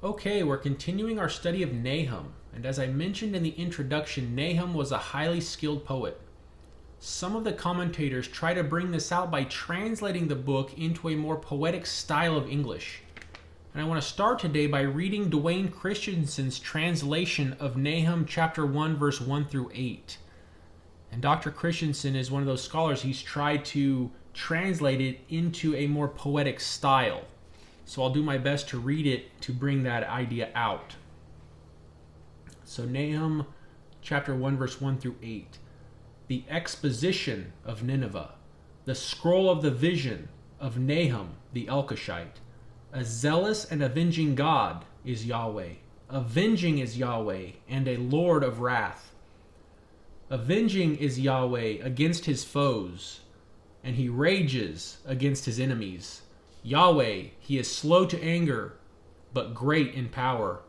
Okay, we're continuing our study of Nahum, and as I mentioned in the introduction, Nahum was a highly skilled poet. Some of the commentators try to bring this out by translating the book into a more poetic style of English. And I want to start today by reading Dwayne Christensen's translation of Nahum chapter 1, verse 1 through 8. And Dr. Christensen is one of those scholars, he's tried to translate it into a more poetic style. So I'll do my best to read it to bring that idea out. So Nahum chapter 1 verse 1 through 8. The exposition of Nineveh. The scroll of the vision of Nahum the Elkoshite. A zealous and avenging God is Yahweh. Avenging is Yahweh and a Lord of wrath. Avenging is Yahweh against his foes, and he rages against his enemies. Yahweh, he is slow to anger, but great in power,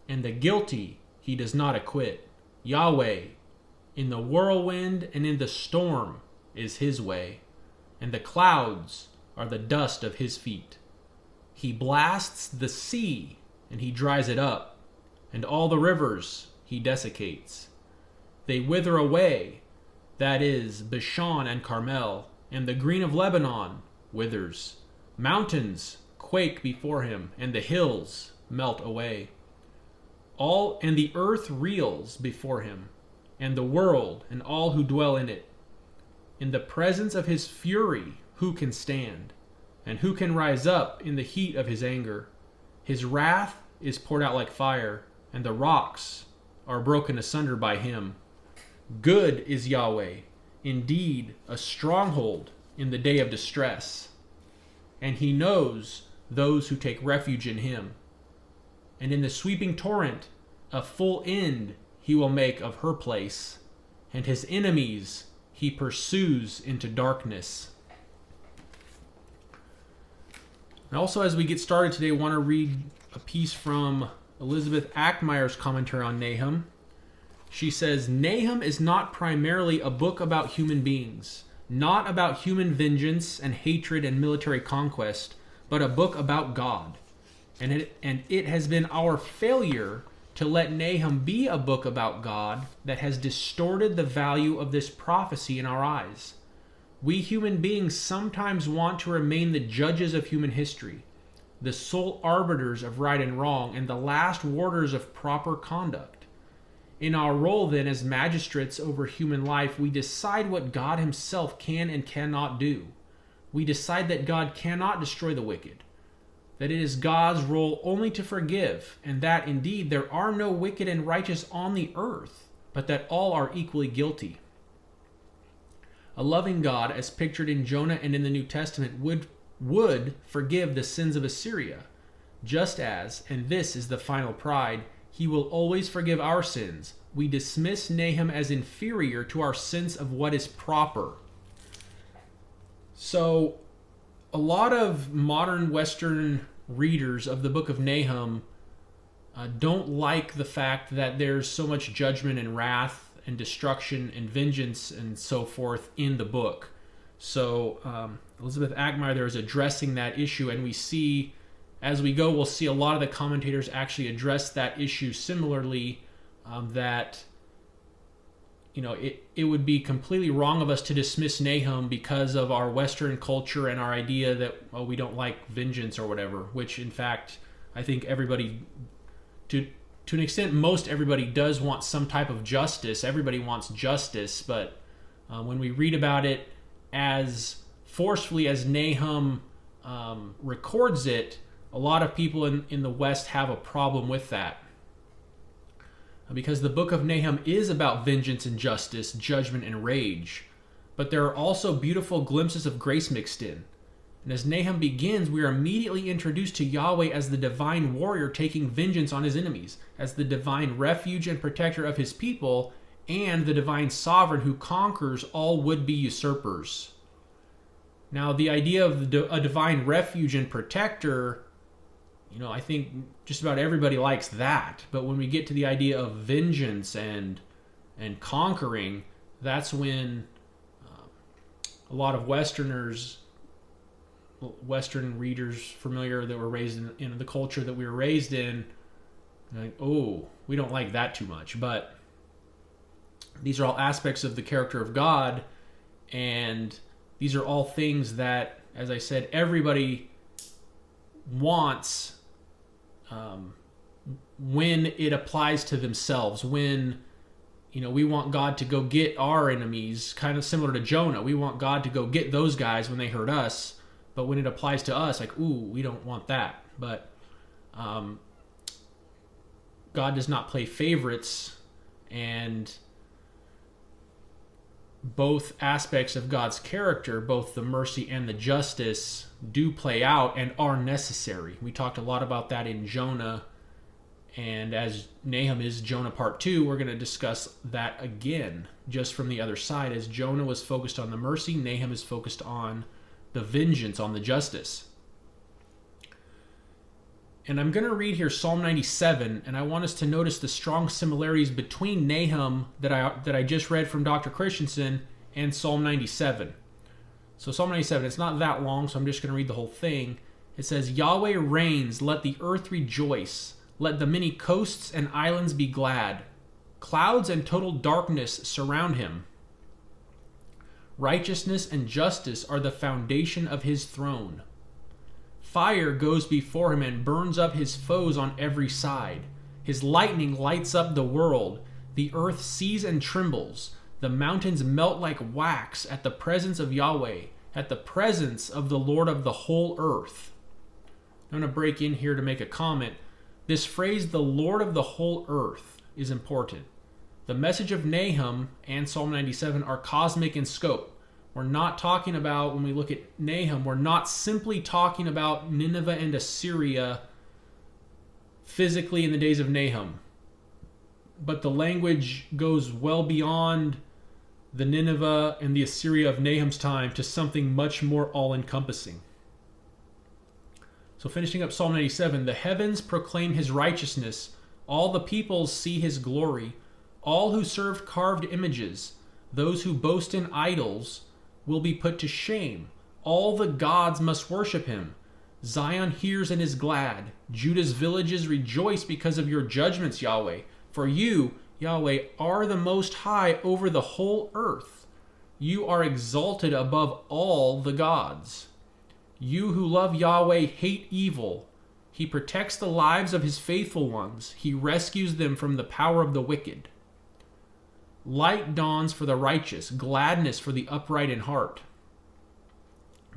and the guilty he does not acquit. Yahweh, in the whirlwind and in the storm is his way, and the clouds are the dust of his feet. He blasts the sea, and he dries it up, and all the rivers he desiccates. They wither away, that is, Bashan and Carmel, and the green of Lebanon withers. Mountains quake before him, and the hills melt away. And the earth reels before him, and the world and all who dwell in it. In the presence of his fury, who can stand? And who can rise up in the heat of his anger? His wrath is poured out like fire, and the rocks are broken asunder by him. Good is Yahweh, indeed a stronghold in the day of distress. And he knows those who take refuge in him. And in the sweeping torrent, a full end he will make of her place, and his enemies he pursues into darkness. And also, as we get started today, I want to read a piece from Elizabeth Ackmeyer's commentary on Nahum. She says, Nahum is not primarily a book about human beings, not about human vengeance and hatred and military conquest, but a book about God. And it has been our failure to let Nahum be a book about God that has distorted the value of this prophecy in our eyes. We human beings sometimes want to remain the judges of human history, the sole arbiters of right and wrong, and the last warders of proper conduct. In our role, then, as magistrates over human life, we decide what God himself can and cannot do. We decide that God cannot destroy the wicked, that it is God's role only to forgive, and that, indeed, there are no wicked and righteous on the earth, but that all are equally guilty. A loving God, as pictured in Jonah and in the New Testament, would forgive the sins of Assyria, just as, and this is the final pride, he will always forgive our sins. We dismiss Nahum as inferior to our sense of what is proper. So, a lot of modern Western readers of the book of Nahum don't like the fact that there's so much judgment and wrath and destruction and vengeance and so forth in the book. So, Elizabeth Ackmeyer there is addressing that issue, and we see as we go, we'll see a lot of the commentators actually address that issue similarly, that it would be completely wrong of us to dismiss Nahum because of our Western culture and our idea that we don't like vengeance or whatever, which in fact I think everybody, to an extent, most everybody does want some type of justice. Everybody wants justice, but when we read about it as forcefully as Nahum records it, a lot of people in the West have a problem with that. Because the book of Nahum is about vengeance and justice, judgment and rage. But there are also beautiful glimpses of grace mixed in. And as Nahum begins, we are immediately introduced to Yahweh as the divine warrior taking vengeance on his enemies, as the divine refuge and protector of his people, and the divine sovereign who conquers all would-be usurpers. Now, the idea of a divine refuge and protector, I think just about everybody likes that. But when we get to the idea of vengeance and conquering, that's when a lot of Western readers familiar that were raised in the culture that we were raised in, Like, oh, we don't like that too much. But these are all aspects of the character of God, and these are all things that, as I said, everybody wants when it applies to themselves. When, we want God to go get our enemies, kind of similar to Jonah. We want God to go get those guys when they hurt us, but when it applies to us, like, ooh, we don't want that. But God does not play favorites, and both aspects of God's character, both the mercy and the justice, do play out and are necessary. We talked a lot about that in Jonah, and as Nahum is Jonah part 2, we're going to discuss that again, just from the other side. As Jonah was focused on the mercy, Nahum is focused on the vengeance, on the justice. And I'm going to read here Psalm 97, and I want us to notice the strong similarities between Nahum that I just read from Dr. Christensen and Psalm 97. So Psalm 97, it's not that long, so I'm just going to read the whole thing. It says, Yahweh reigns, let the earth rejoice. Let the many coasts and islands be glad. Clouds and total darkness surround him. Righteousness and justice are the foundation of his throne. Fire goes before him and burns up his foes on every side. His lightning lights up the world. The earth sees and trembles. The mountains melt like wax at the presence of Yahweh, at the presence of the Lord of the whole earth. I'm going to break in here to make a comment. This phrase, the Lord of the whole earth, is important. The message of Nahum and Psalm 97 are cosmic in scope. We're not talking about, when we look at Nahum, we're not simply talking about Nineveh and Assyria physically in the days of Nahum. But the language goes well beyond the Nineveh and the Assyria of Nahum's time to something much more all-encompassing. So finishing up Psalm 97, the heavens proclaim his righteousness. All the peoples see his glory. All who serve carved images, those who boast in idols, will be put to shame. All the gods must worship him. Zion hears and is glad. Judah's villages rejoice because of your judgments, Yahweh. For you, Yahweh, are the most high over the whole earth. You are exalted above all the gods. You who love Yahweh hate evil. He protects the lives of his faithful ones. He rescues them from the power of the wicked. Light dawns for the righteous, gladness for the upright in heart.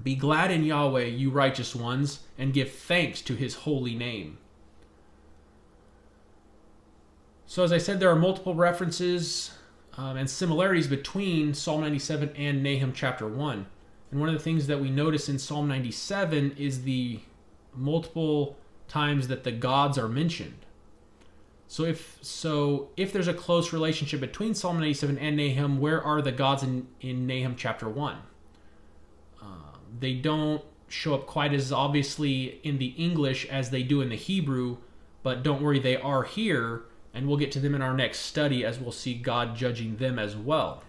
Be glad in Yahweh, you righteous ones, and give thanks to his holy name. So as I said, there are multiple references and similarities between Psalm 97 and Nahum chapter 1. And one of the things that we notice in Psalm 97 is the multiple times that the gods are mentioned. So if there's a close relationship between Psalm 97 and Nahum, where are the gods in Nahum chapter 1? They don't show up quite as obviously in the English as they do in the Hebrew, but don't worry, they are here, and we'll get to them in our next study as we'll see God judging them as well.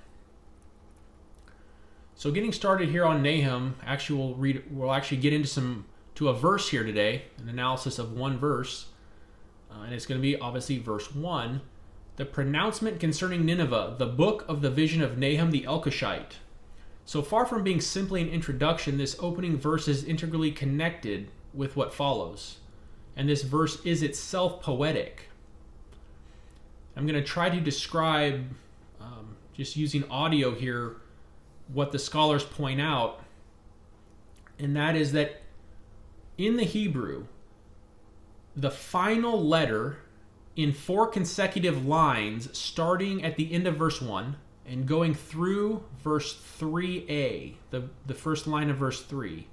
So getting started here on Nahum, we'll actually get into a verse here today, an analysis of one verse. And it's going to be obviously verse 1. The pronouncement concerning Nineveh, the book of the vision of Nahum the Elkoshite. So far from being simply an introduction, this opening verse is integrally connected with what follows. And this verse is itself poetic. I'm going to try to describe, just using audio here, what the scholars point out. And that is that in the Hebrew, the final letter in 4 consecutive lines, starting at the end of verse 1 and going through verse 3a, the first line of verse 3,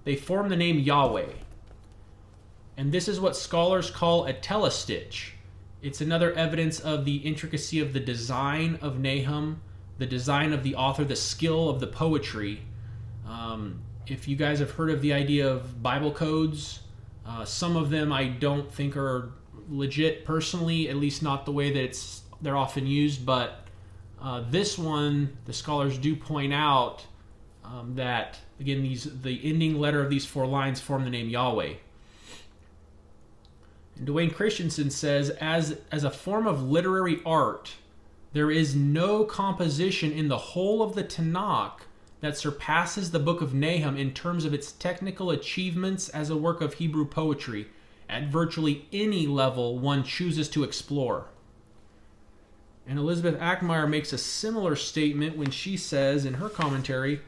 they form the name Yahweh. And this is what scholars call a telestitch. It's another evidence of the intricacy of the design of Nahum, the design of the author, the skill of the poetry. If you guys have heard of the idea of Bible codes, some of them I don't think are legit personally, at least not the way that they're often used, but this one, the scholars do point out that, again, the ending letter of these 4 lines form the name Yahweh. And Dwayne Christensen says, as a form of literary art, there is no composition in the whole of the Tanakh that surpasses the book of Nahum in terms of its technical achievements as a work of Hebrew poetry at virtually any level one chooses to explore. And Elizabeth Ackmeyer makes a similar statement when she says in her commentary,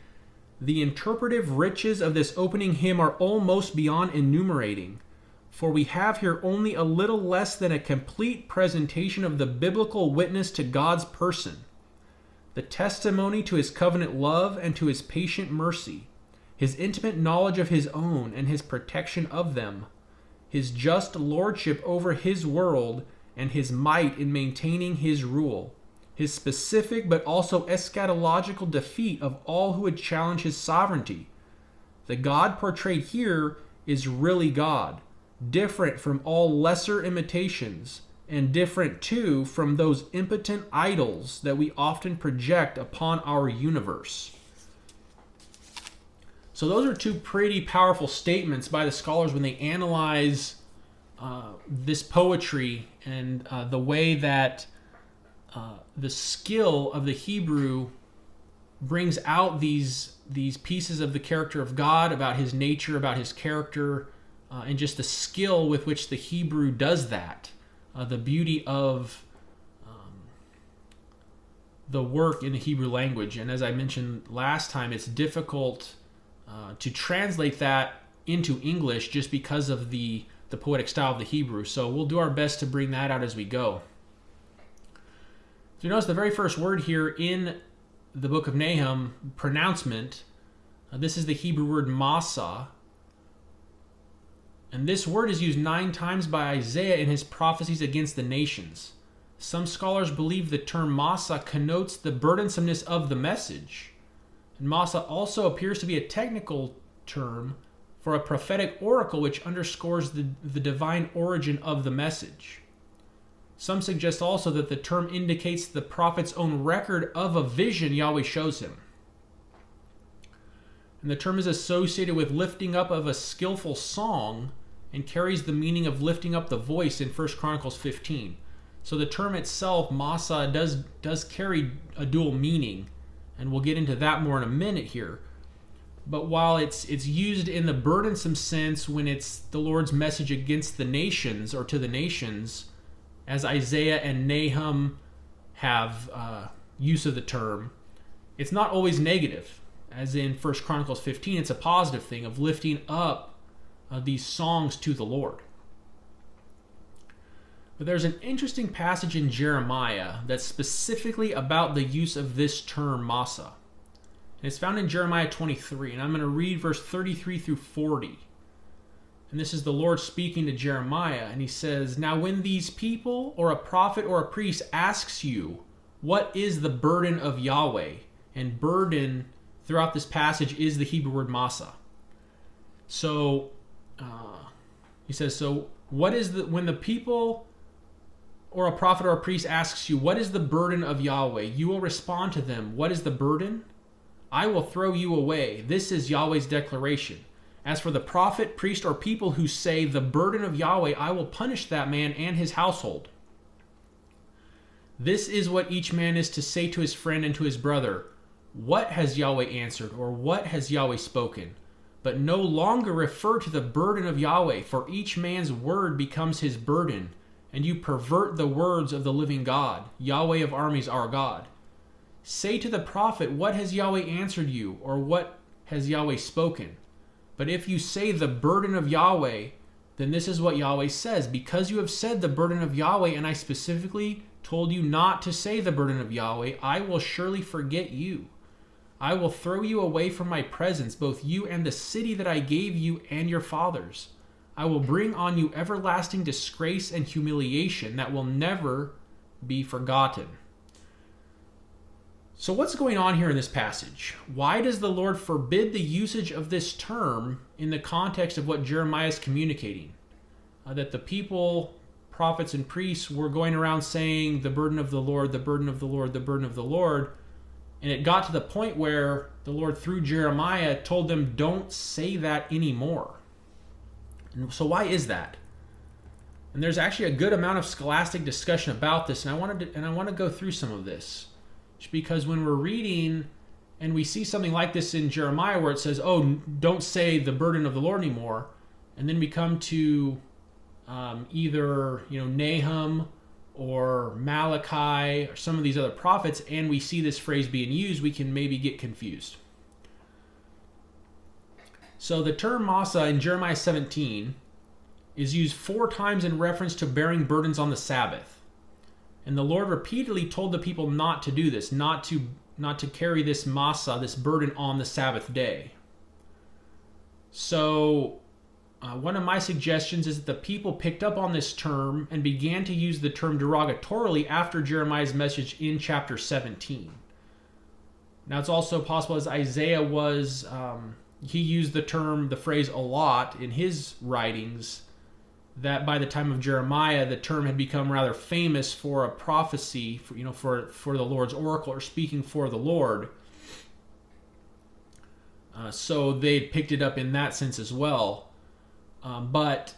the interpretive riches of this opening hymn are almost beyond enumerating, for we have here only a little less than a complete presentation of the biblical witness to God's person, the testimony to his covenant love and to his patient mercy, his intimate knowledge of his own and his protection of them, his just lordship over his world and his might in maintaining his rule, his specific but also eschatological defeat of all who would challenge his sovereignty. The God portrayed here is really God, different from all lesser imitations, and different too from those impotent idols that we often project upon our universe. So those are two pretty powerful statements by the scholars when they analyze this poetry and the way that the skill of the Hebrew brings out these pieces of the character of God, about his nature, about his character, and just the skill with which the Hebrew does that. The beauty of the work in the Hebrew language. And as I mentioned last time, it's difficult to translate that into English just because of the poetic style of the Hebrew. So we'll do our best to bring that out as we go. So you notice the very first word here in the book of Nahum, pronouncement, this is the Hebrew word massa. And this word is used 9 times by Isaiah in his prophecies against the nations. Some scholars believe the term massa connotes the burdensomeness of the message. And massa also appears to be a technical term for a prophetic oracle which underscores the divine origin of the message. Some suggest also that the term indicates the prophet's own record of a vision Yahweh shows him. And the term is associated with lifting up of a skillful song and carries the meaning of lifting up the voice in 1 Chronicles 15. So the term itself, massa, does carry a dual meaning, and we'll get into that more in a minute here. But while it's used in the burdensome sense when it's the Lord's message against the nations or to the nations, as Isaiah and Nahum have use of the term, it's not always negative. As in 1 Chronicles 15, it's a positive thing of lifting up these songs to the Lord. But there's an interesting passage in Jeremiah that's specifically about the use of this term, massa. And it's found in Jeremiah 23, and I'm going to read verse 33 through 40. And this is the Lord speaking to Jeremiah, and he says, "Now when these people, or a prophet or a priest, asks you, what is the burden of Yahweh?" And burden, throughout this passage, is the Hebrew word massa. So, he says, so what is when the people or a prophet or a priest asks you, what is the burden of Yahweh? You will respond to them, what is the burden? I will throw you away. This is Yahweh's declaration. As for the prophet, priest, or people who say, the burden of Yahweh, I will punish that man and his household. This is what each man is to say to his friend and to his brother. What has Yahweh answered, or what has Yahweh spoken? But no longer refer to the burden of Yahweh, for each man's word becomes his burden, and you pervert the words of the living God, Yahweh of armies, our God. Say to the prophet, what has Yahweh answered you, or what has Yahweh spoken? But if you say the burden of Yahweh, then this is what Yahweh says. Because you have said the burden of Yahweh, and I specifically told you not to say the burden of Yahweh, I will surely forget you. I will throw you away from my presence, both you and the city that I gave you and your fathers. I will bring on you everlasting disgrace and humiliation that will never be forgotten. So what's going on here in this passage? Why does the Lord forbid the usage of this term in the context of what Jeremiah is communicating? That the people, prophets and priests, were going around saying, the burden of the Lord, the burden of the Lord, the burden of the Lord. And it got to the point where the Lord, through Jeremiah, told them, don't say that anymore. And so why is that? And there's actually a good amount of scholastic discussion about this, and I want to go through some of this. Just because when we're reading and we see something like this in Jeremiah where it says, oh, don't say the burden of the Lord anymore, and then we come to either Nahum or Malachi or some of these other prophets, and we see this phrase being used, we can maybe get confused. So the term massa in Jeremiah 17 is used 4 times in reference to bearing burdens on the Sabbath. And the Lord repeatedly told the people not to do this, not to carry this massa, this burden, on the Sabbath day. So one of my suggestions is that the people picked up on this term and began to use the term derogatorily after Jeremiah's message in chapter 17. Now it's also possible, as Isaiah was, he used the phrase a lot in his writings, that by the time of Jeremiah, the term had become rather famous for a prophecy, for the Lord's oracle, or speaking for the Lord. So they picked it up in that sense as well. But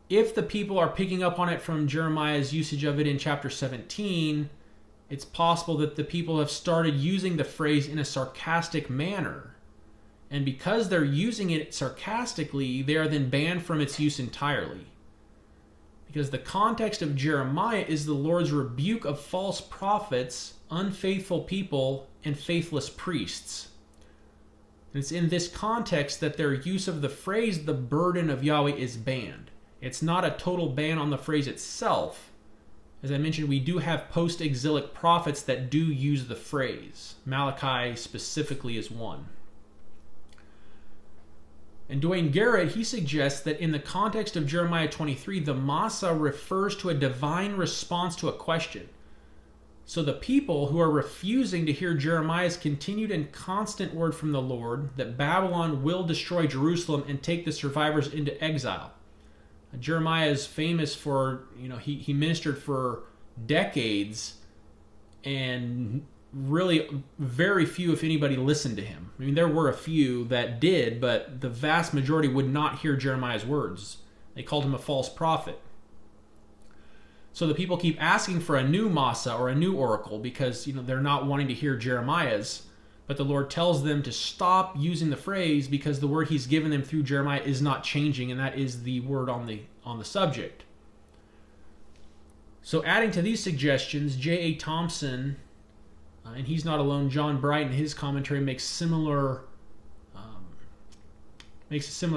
if the people are picking up on it from Jeremiah's usage of it in chapter 17, it's possible that the people have started using the phrase in a sarcastic manner. And because they're using it sarcastically, they are then banned from its use entirely. Because the context of Jeremiah is the Lord's rebuke of false prophets, unfaithful people, and faithless priests. And it's in this context that their use of the phrase, the burden of Yahweh, is banned. It's not a total ban on the phrase itself. As I mentioned, we do have post-exilic prophets that do use the phrase. Malachi specifically is one. And Dwayne Garrett, he suggests that in the context of Jeremiah 23, the massa refers to a divine response to a question. So the people who are refusing to hear Jeremiah's continued and constant word from the Lord that Babylon will destroy Jerusalem and take the survivors into exile. Jeremiah is famous for, he ministered for decades, and really very few, if anybody, listened to him. I mean, there were a few that did, but the vast majority would not hear Jeremiah's words. They called him a false prophet. So the people keep asking for a new massa or a new oracle because they're not wanting to hear Jeremiah's, but the Lord tells them to stop using the phrase because the word he's given them through Jeremiah is not changing, and that is the word on the subject. So adding to these suggestions, J.A. Thompson, and he's not alone, John Bright in his commentary makes a similar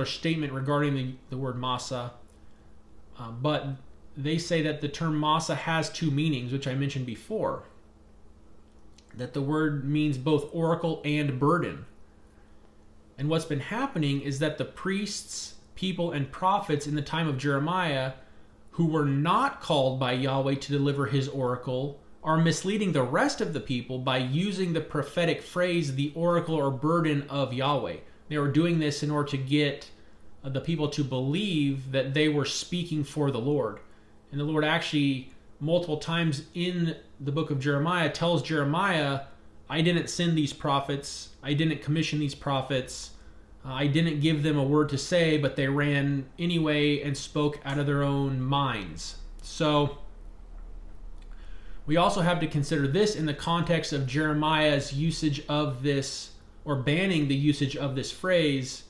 statement regarding the word massa, but they say that the term massa has 2 meanings, which I mentioned before. That the word means both oracle and burden. And what's been happening is that the priests, people, and prophets in the time of Jeremiah, who were not called by Yahweh to deliver his oracle, are misleading the rest of the people by using the prophetic phrase, the oracle or burden of Yahweh. They were doing this in order to get the people to believe that they were speaking for the Lord. And the Lord actually, multiple times in the book of Jeremiah, tells Jeremiah, I didn't send these prophets, I didn't commission these prophets, I didn't give them a word to say, but they ran anyway and spoke out of their own minds. So we also have to consider this in the context of Jeremiah's usage of this, or banning the usage of this phrase,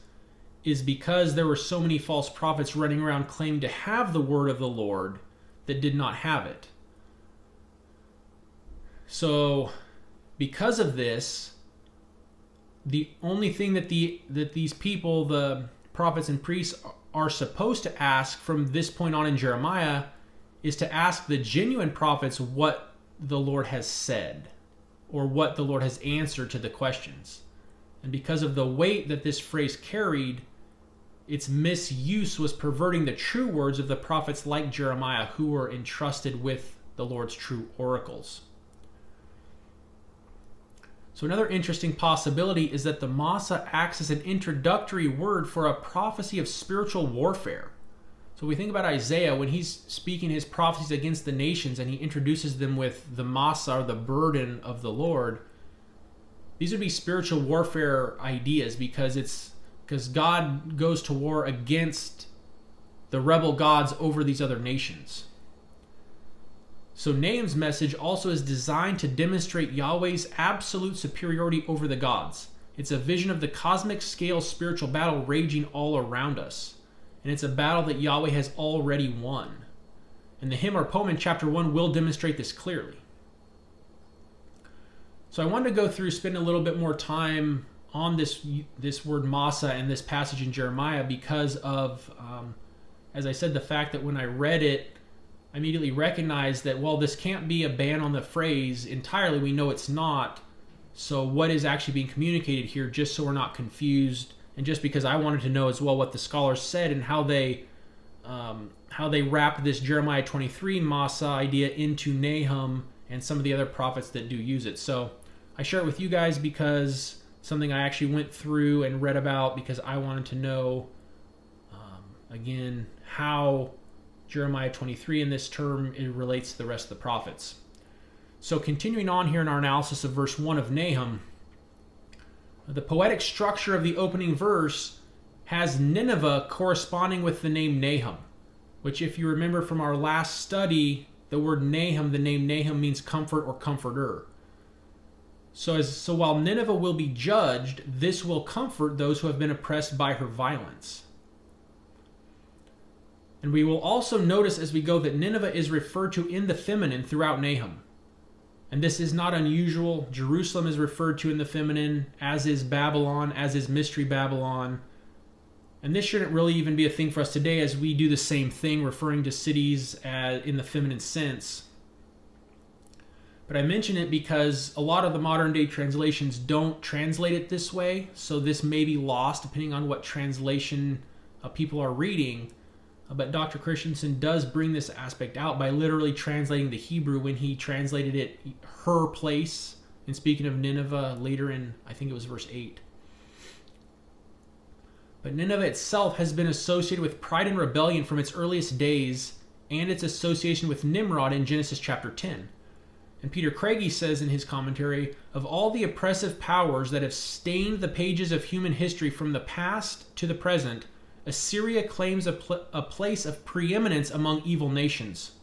is because there were so many false prophets running around claiming to have the word of the Lord that did not have it. So because of this, the only thing that these people, the prophets and priests, are supposed to ask from this point on in Jeremiah is to ask the genuine prophets what the Lord has said, or what the Lord has answered to the questions. And because of the weight that this phrase carried, its misuse was perverting the true words of the prophets like Jeremiah, who were entrusted with the Lord's true oracles. So another interesting possibility is that the massa acts as an introductory word for a prophecy of spiritual warfare. So we think about Isaiah when he's speaking his prophecies against the nations and he introduces them with the massa, or the burden of the Lord. These would be spiritual warfare ideas because God goes to war against the rebel gods over these other nations. So Nahum's message also is designed to demonstrate Yahweh's absolute superiority over the gods. It's a vision of the cosmic scale spiritual battle raging all around us. And it's a battle that Yahweh has already won. And the hymn or poem in chapter 1 will demonstrate this clearly. So I wanted to go through, spend a little bit more time on this word massa and this passage in Jeremiah because of, as I said, the fact that when I read it, I immediately recognized that, well, this can't be a ban on the phrase entirely. We know it's not. So what is actually being communicated here, just so we're not confused, and just because I wanted to know as well what the scholars said and how they wrap this Jeremiah 23 massa idea into Nahum and some of the other prophets that do use it. So I share it with you guys because something I actually went through and read about because I wanted to know, again, how Jeremiah 23 in this term it relates to the rest of the prophets. So continuing on here in our analysis of verse 1 of Nahum, the poetic structure of the opening verse has Nineveh corresponding with the name Nahum, which if you remember from our last study, the word Nahum, the name Nahum means comfort or comforter. So while Nineveh will be judged, this will comfort those who have been oppressed by her violence. And we will also notice as we go that Nineveh is referred to in the feminine throughout Nahum. And this is not unusual. Jerusalem is referred to in the feminine, as is Babylon, as is Mystery Babylon. And this shouldn't really even be a thing for us today, as we do the same thing, referring to cities in the feminine sense. But I mention it because a lot of the modern day translations don't translate it this way, so this may be lost depending on what translation people are reading. But Dr. Christensen does bring this aspect out by literally translating the Hebrew when he translated it, her place, and speaking of Nineveh later in, I think it was verse 8. But Nineveh itself has been associated with pride and rebellion from its earliest days, and its association with Nimrod in Genesis chapter 10. And Peter Craigie says in his commentary, of all the oppressive powers that have stained the pages of human history from the past to the present, Assyria claims a place of preeminence among evil nations.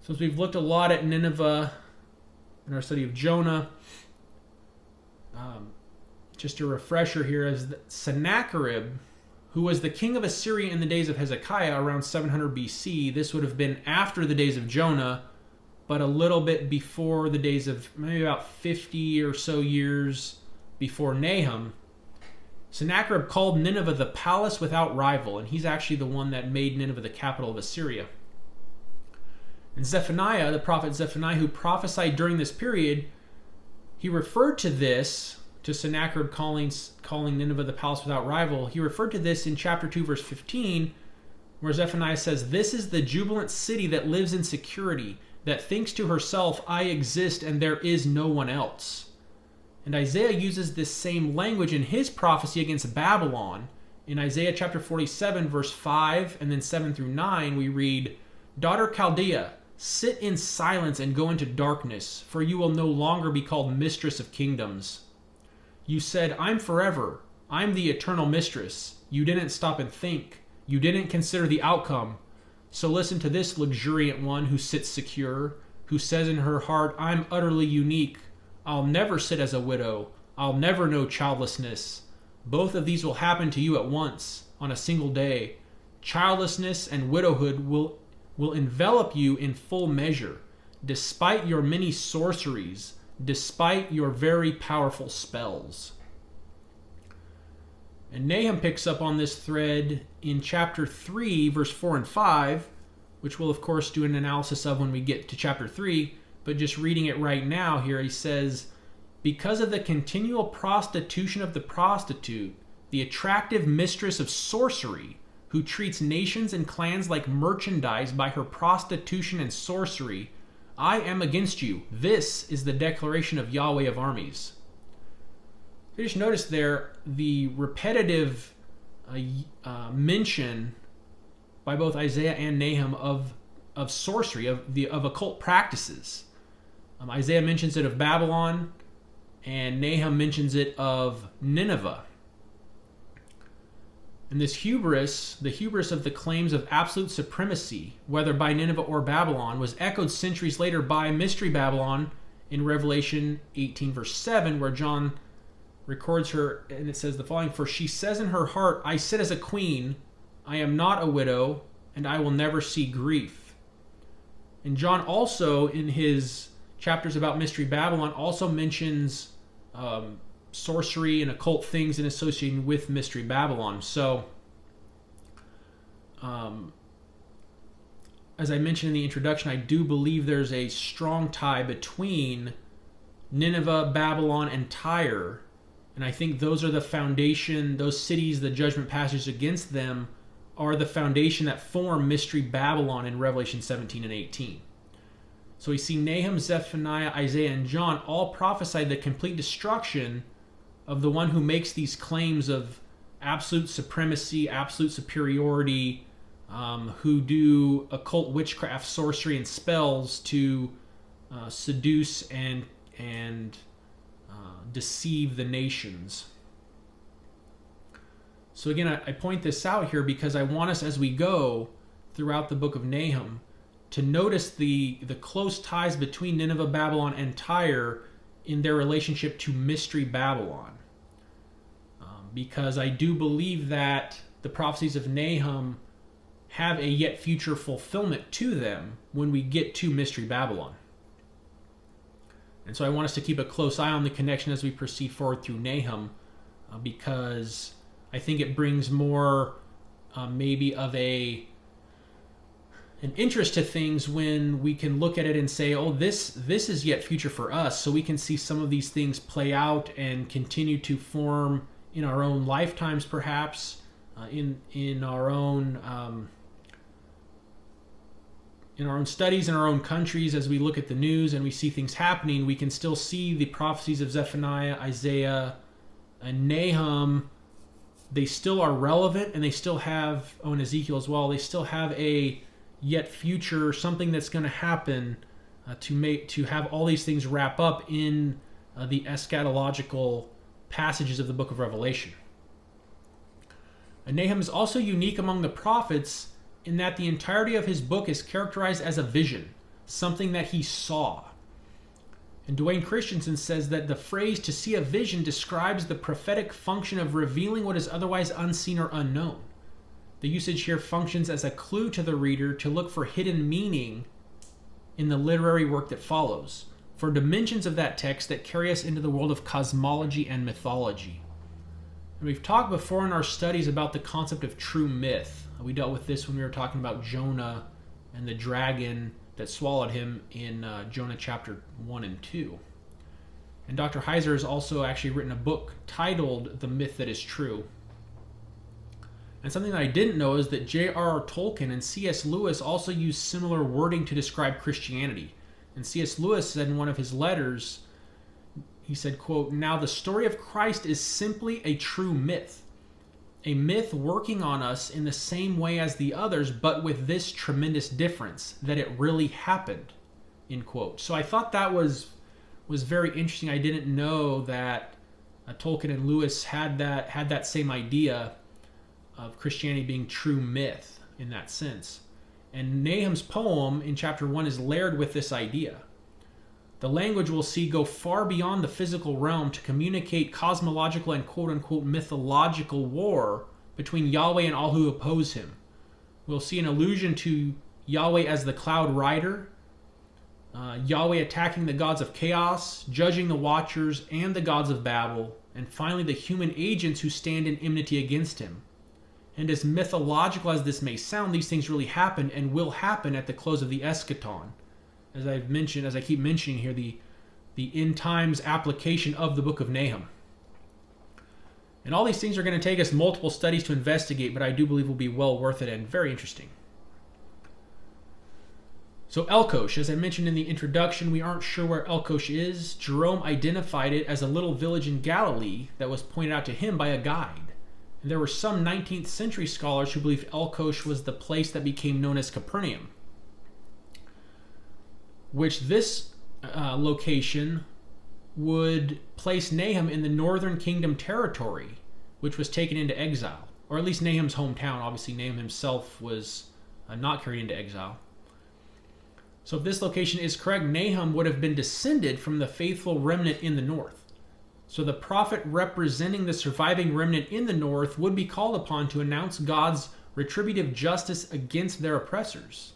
So as we've looked a lot at Nineveh in our study of Jonah, just a refresher here is that Sennacherib, who was the king of Assyria in the days of Hezekiah around 700 BC, this would have been after the days of Jonah, but a little bit before the days of, maybe about 50 or so years before Nahum. Sennacherib called Nineveh the palace without rival, and he's actually the one that made Nineveh the capital of Assyria. And Zephaniah, the prophet Zephaniah, who prophesied during this period, he referred to this, to Sennacherib calling Nineveh the palace without rival, he referred to this in chapter 2, verse 15, where Zephaniah says, "This is the jubilant city that lives in security, that thinks to herself, I exist and there is no one else." And Isaiah uses this same language in his prophecy against Babylon. In Isaiah chapter 47, verse 5, and then 7 through 9, we read, "Daughter Chaldea, sit in silence and go into darkness, for you will no longer be called mistress of kingdoms. You said, I'm forever. I'm the eternal mistress. You didn't stop and think. You didn't consider the outcome. So listen to this luxuriant one who sits secure, who says in her heart, I'm utterly unique. I'll never sit as a widow. I'll never know childlessness. Both of these will happen to you at once, on a single day. Childlessness and widowhood will envelop you in full measure, despite your many sorceries, despite your very powerful spells." And Nahum picks up on this thread in chapter 3, verse 4 and 5, which we'll of course do an analysis of when we get to chapter 3, but just reading it right now here, he says, "Because of the continual prostitution of the prostitute, the attractive mistress of sorcery, who treats nations and clans like merchandise by her prostitution and sorcery, I am against you. This is the declaration of Yahweh of armies." So just notice there the repetitive mention by both Isaiah and Nahum of sorcery, of occult practices. Isaiah mentions it of Babylon, and Nahum mentions it of Nineveh. And this hubris, the hubris of the claims of absolute supremacy, whether by Nineveh or Babylon, was echoed centuries later by Mystery Babylon in Revelation 18 verse 7, where John records her, and it says the following: "For she says in her heart, I sit as a queen, I am not a widow, and I will never see grief." And John also, in his chapters about Mystery Babylon, also mentions sorcery and occult things in association with Mystery Babylon. So, as I mentioned in the introduction, I do believe there's a strong tie between Nineveh, Babylon, and Tyre. And I think those are the foundation, those cities, the judgment passages against them are the foundation that form Mystery Babylon in Revelation 17 and 18. So we see Nahum, Zephaniah, Isaiah, and John all prophesied the complete destruction of the one who makes these claims of absolute supremacy, absolute superiority, who do occult witchcraft, sorcery, and spells to seduce and deceive the nations. So again, I point this out here because I want us, as we go throughout the book of Nahum, to notice the close ties between Nineveh, Babylon, and Tyre in their relationship to Mystery Babylon. Because I do believe that the prophecies of Nahum have a yet future fulfillment to them when we get to Mystery Babylon. And so I want us to keep a close eye on the connection as we proceed forward through Nahum, because I think it brings more maybe of an interest to things when we can look at it and say, oh, this is yet future for us, so we can see some of these things play out and continue to form in our own lifetimes, perhaps, in our own studies in our own countries. As we look at the news and we see things happening, we can still see the prophecies of Zephaniah, Isaiah, and Nahum. They still are relevant, and they still have, and Ezekiel as well, they still have a yet future, something that's going to happen to have all these things wrap up in the eschatological passages of the book of Revelation. And Nahum is also unique among the prophets in that the entirety of his book is characterized as a vision, something that he saw. And Dwayne Christensen says that the phrase "to see a vision" describes the prophetic function of revealing what is otherwise unseen or unknown. The usage here functions as a clue to the reader to look for hidden meaning in the literary work that follows, for dimensions of that text that carry us into the world of cosmology and mythology. And we've talked before in our studies about the concept of true myth. We dealt with this when we were talking about Jonah and the dragon that swallowed him in Jonah chapter 1 and 2. And Dr. Heiser has also actually written a book titled The Myth That Is True. And something that I didn't know is that J.R.R. Tolkien and C.S. Lewis also used similar wording to describe Christianity. And C.S. Lewis said in one of his letters, he said, quote, "Now the story of Christ is simply a true myth. A myth working on us in the same way as the others, but with this tremendous difference, that it really happened," end quote. So I thought that was very interesting. I didn't know that Tolkien and Lewis had that same idea of Christianity being true myth in that sense. And Nahum's poem in chapter 1 is layered with this idea. The language we'll see go far beyond the physical realm to communicate cosmological and quote-unquote mythological war between Yahweh and all who oppose him. We'll see an allusion to Yahweh as the cloud rider, Yahweh attacking the gods of chaos, judging the watchers and the gods of Babel, and finally the human agents who stand in enmity against him. And as mythological as this may sound, these things really happen and will happen at the close of the eschaton. As I keep mentioning here, the end times application of the book of Nahum. And all these things are going to take us multiple studies to investigate, but I do believe will be well worth it and very interesting. So Elkosh, as I mentioned in the introduction, we aren't sure where Elkosh is. Jerome identified it as a little village in Galilee that was pointed out to him by a guide. And there were some 19th century scholars who believed Elkosh was the place that became known as Capernaum, which this location would place Nahum in the northern kingdom territory, which was taken into exile. or at least Nahum's hometown. Obviously, Nahum himself was not carried into exile. So if this location is correct, Nahum would have been descended from the faithful remnant in the north. So the prophet representing the surviving remnant in the north would be called upon to announce God's retributive justice against their oppressors.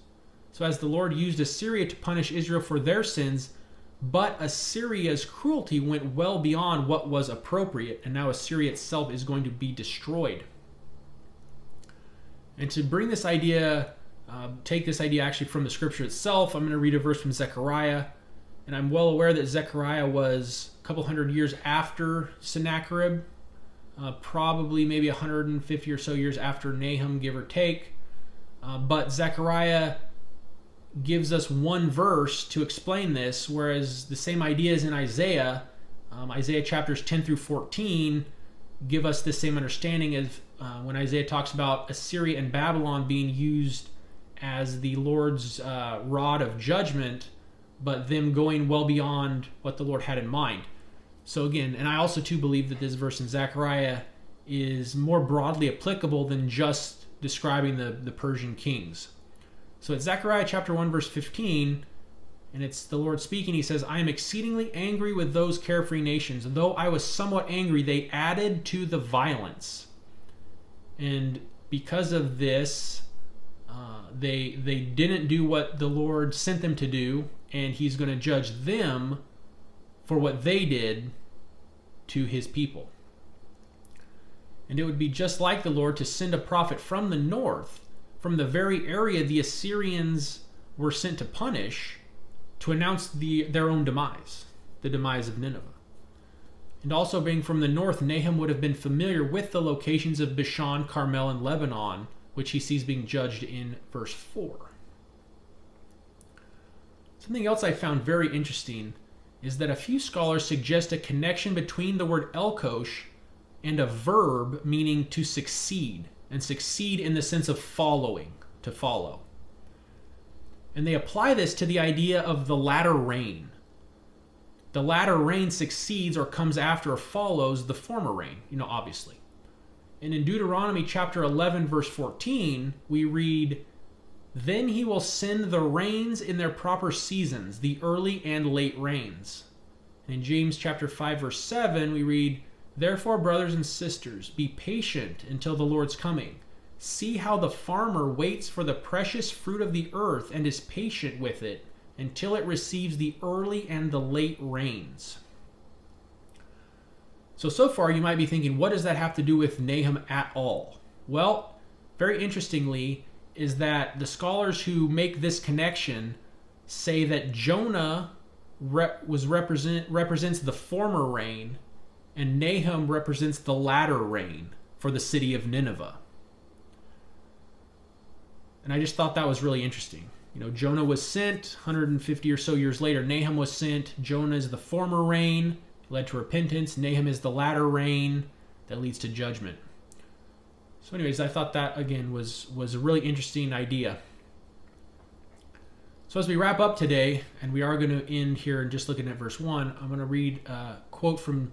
So as the Lord used Assyria to punish Israel for their sins, but Assyria's cruelty went well beyond what was appropriate, and now Assyria itself is going to be destroyed. And to bring this idea, take this idea actually from the scripture itself, I'm going to read a verse from Zechariah. And I'm well aware that Zechariah was a couple hundred years after Sennacherib, probably maybe 150 or so years after Nahum, give or take. But Zechariah gives us one verse to explain this, whereas the same ideas in Isaiah, Isaiah chapters 10 through 14, give us the same understanding as when Isaiah talks about Assyria and Babylon being used as the Lord's rod of judgment, but them going well beyond what the Lord had in mind. So again, and I also too believe that this verse in Zechariah is more broadly applicable than just describing the Persian kings. So it's Zechariah chapter 1 verse 15, and it's the Lord speaking. He says, I am exceedingly angry with those carefree nations. Though I was somewhat angry, they added to the violence. And because of this, they didn't do what the Lord sent them to do, and he's going to judge them for what they did to his people. And it would be just like the Lord to send a prophet from the north, from the very area the Assyrians were sent to punish, to announce their own demise, the demise of Nineveh. And also being from the north, Nahum would have been familiar with the locations of Bashan, Carmel, and Lebanon, which he sees being judged in verse 4. Something else I found very interesting is that a few scholars suggest a connection between the word Elkosh and a verb meaning to succeed, and succeed in the sense of following, to follow. And they apply this to the idea of the latter rain. The latter rain succeeds or comes after or follows the former rain, obviously. And in Deuteronomy chapter 11, verse 14, we read, Then he will send the rains in their proper seasons, the early and late rains. And in James chapter 5, verse 7, we read, Therefore, brothers and sisters, be patient until the Lord's coming. See how the farmer waits for the precious fruit of the earth and is patient with it until it receives the early and the late rains. So far you might be thinking, what does that have to do with Nahum at all? Well, very interestingly, is that the scholars who make this connection say that Jonah represents the former rain, and Nahum represents the latter rain for the city of Nineveh. And I just thought that was really interesting. Jonah was sent 150 or so years later. Nahum was sent. Jonah is the former rain, led to repentance. Nahum is the latter rain that leads to judgment. So anyways, I thought that, again, was a really interesting idea. So as we wrap up today, and we are going to end here and just looking at verse 1, I'm going to read a quote from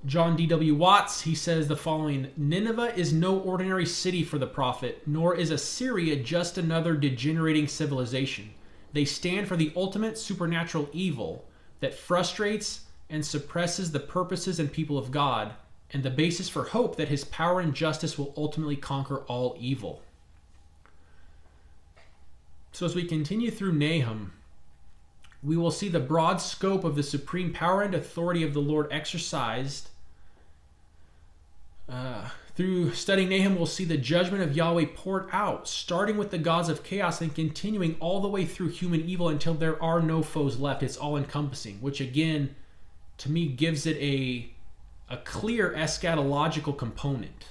John D.W. Watts. He says the following, Nineveh is no ordinary city for the prophet, nor is Assyria just another degenerating civilization. They stand for the ultimate supernatural evil that frustrates and suppresses the purposes and people of God, and the basis for hope that his power and justice will ultimately conquer all evil. So as we continue through Nahum, we will see the broad scope of the supreme power and authority of the Lord exercised. Through studying Nahum, we'll see the judgment of Yahweh poured out, starting with the gods of chaos and continuing all the way through human evil until there are no foes left. It's all-encompassing, which again, to me, gives it a clear eschatological component.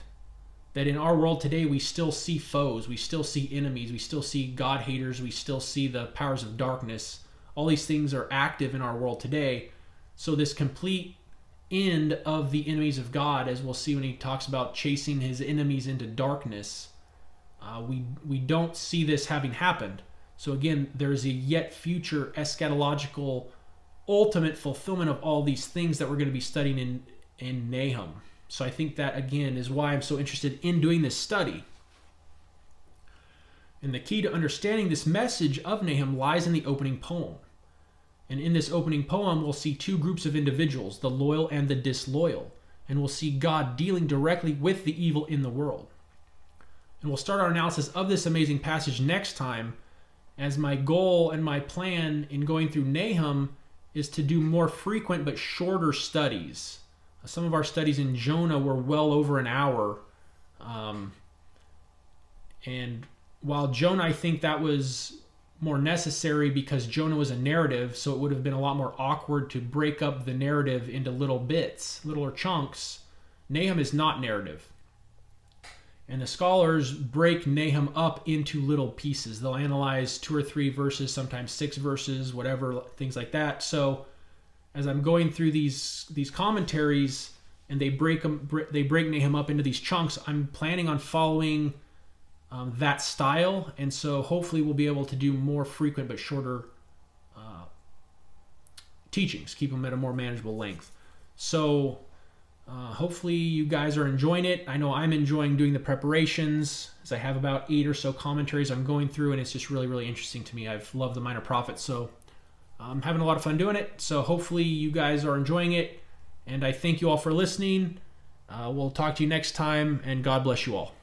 That in our world today, we still see foes, we still see enemies, we still see God-haters, we still see the powers of darkness. All these things are active in our world today. So this complete end of the enemies of God, as we'll see when he talks about chasing his enemies into darkness, we don't see this having happened. So again, there's a yet future eschatological ultimate fulfillment of all these things that we're going to be studying in Nahum. So I think that, again, is why I'm so interested in doing this study. And the key to understanding this message of Nahum lies in the opening poem. And in this opening poem, we'll see two groups of individuals, the loyal and the disloyal. And we'll see God dealing directly with the evil in the world. And we'll start our analysis of this amazing passage next time, as my goal and my plan in going through Nahum is to do more frequent but shorter studies. Some of our studies in Jonah were well over an hour. And while Jonah, I think that was more necessary because Jonah was a narrative, so it would have been a lot more awkward to break up the narrative into little bits, littler chunks. Nahum is not narrative. And the scholars break Nahum up into little pieces. They'll analyze 2 or 3 verses, sometimes 6 verses, whatever, things like that. So as I'm going through these commentaries and they break Nahum up into these chunks, I'm planning on following that style, and so hopefully we'll be able to do more frequent but shorter teachings, keep them at a more manageable length. So hopefully you guys are enjoying it. I know I'm enjoying doing the preparations, as I have about 8 or so commentaries I'm going through, and it's just really, really interesting to me. I've loved the Minor Prophets, so I'm having a lot of fun doing it. So hopefully you guys are enjoying it, and I thank you all for listening. We'll talk to you next time, and God bless you all.